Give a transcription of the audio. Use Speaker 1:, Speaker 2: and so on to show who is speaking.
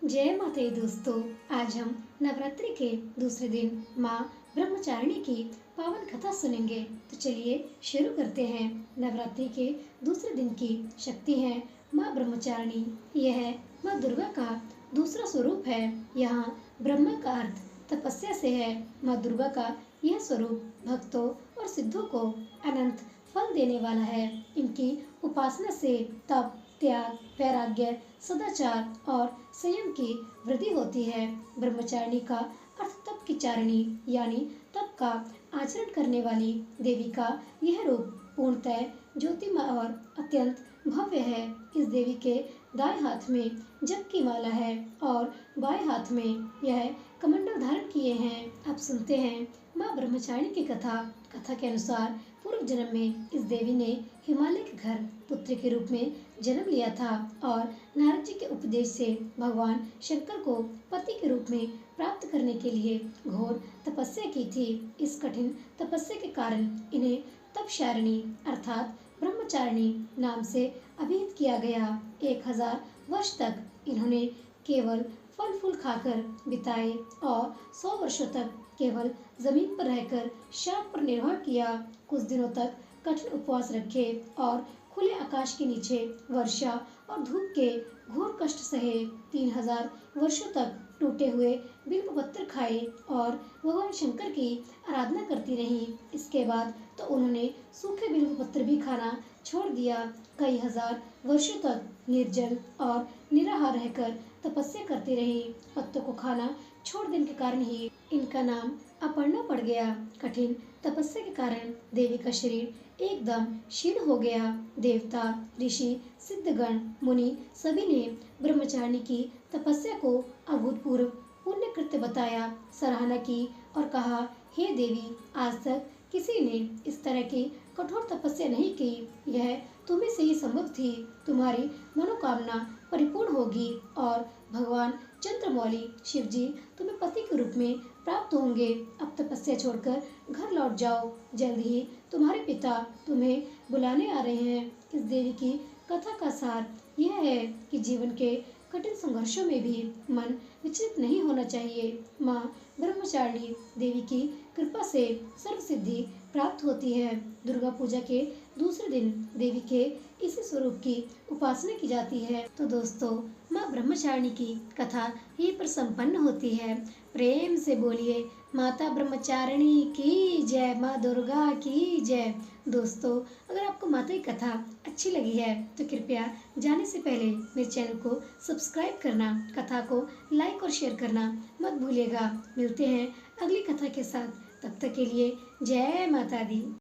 Speaker 1: जय माता दी दोस्तों। आज हम नवरात्रि के दूसरे दिन माँ ब्रह्मचारिणी की पावन कथा सुनेंगे। तो चलिए शुरू करते हैं। नवरात्रि के दूसरे दिन की शक्ति है माँ ब्रह्मचारिणी। यह माँ दुर्गा का दूसरा स्वरूप है। यहाँ ब्रह्मा का अर्थ तपस्या से है। माँ दुर्गा का यह स्वरूप भक्तों और सिद्धों को अनंत फल देने वाला है। इनकी उपासना से तप, त्याग, वैराग्य, सदाचार और संयम की वृद्धि होती है। ब्रह्मचारिणी का अर्थ तप की चारिणी यानी तप का आचरण करने वाली देवी का यह रूप पूर्णतः ज्योतिमय और अत्यंत भव्य है। इस देवी के दाएं हाथ में जप की माला है और बाएं हाथ में यह कमंडल धारण किए हैं। अब सुनते हैं माँ ब्रह्मचारिणी की कथा। कथा के अनुसार पूर्व जन्म में इस देवी ने हिमालय के घर पुत्र के रूप में जन्म लिया था और नारद जी के उपदेश से भगवान शंकर को पति के रूप में प्राप्त करने के लिए घोर तपस्या की थी। इस कठिन तपस्या के कारण इन्हें तपशारिणी अर्थात ब्रह्मचारिणी नाम से अभिहित किया गया। 1000 वर्ष तक इन्होंने केवल फल फूल खाकर बिताए और 100 वर्षों तक केवल जमीन पर रहकर श्राप पर निर्वाह किया। कुछ दिनों तक कठिन उपवास रखे और खुले आकाश के नीचे वर्षा और धूप के घोर कष्ट सहे। 3000 वर्षों तक टूटे हुए बिल्व पत्र खाए और भगवान शंकर की आराधना करती रहीं। इसके बाद तो उन्होंने सूखे बिल्व पत्र भी खाना छोड़ दिया। कई हजार वर्षों तक निर्जल और निराहार रहकर तपस्या करती रही। पत्तों को खाना छोड़ देने के कारण ही इनका नाम अपर्णा पड़ गया। कठिन तपस्या के कारण देवी का शरीर एकदम क्षीण हो गया। देवता, ऋषि, सिद्धगण, मुनि सभी ने ब्रह्मचारिणी की तपस्या को अभूतपूर्व पुण्य कृत्य बताया, सराहना की और कहा, हे देवी, आज तक किसी ने इस तरह की कठोर तपस्या नहीं की। यह तुम्हें से ही संभव थी। तुम्हारी मनोकामना परिपूर्ण होगी और भगवान चंद्रमौली शिव जी तुम्हें पति के रूप में प्राप्त होंगे। अब तपस्या छोड़कर घर लौट जाओ। जल्द ही तुम्हारे पिता तुम्हें बुलाने आ रहे हैं। इस देवी की कथा का सार यह है कि जीवन के कठिन संघर्षों में भी मन विचलित नहीं होना चाहिए। माँ ब्रह्मचारिणी देवी की कृपा से सर्व सिद्धि प्राप्त होती है। दुर्गा पूजा के दूसरे दिन देवी के इसी स्वरूप की उपासना की जाती है। तो दोस्तों, माँ ब्रह्मचारिणी की कथा यहीं पर संपन्न होती है। प्रेम से बोलिए माता ब्रह्मचारिणी की जय, माँ दुर्गा की जय। दोस्तों, अगर आपको माता की कथा अच्छी लगी है तो कृपया जाने से पहले मेरे चैनल को सब्सक्राइब करना, कथा को लाइक और शेयर करना मत भूलिएगा। मिलते हैं अगली कथा के साथ। तब तक के लिए जय माता दी।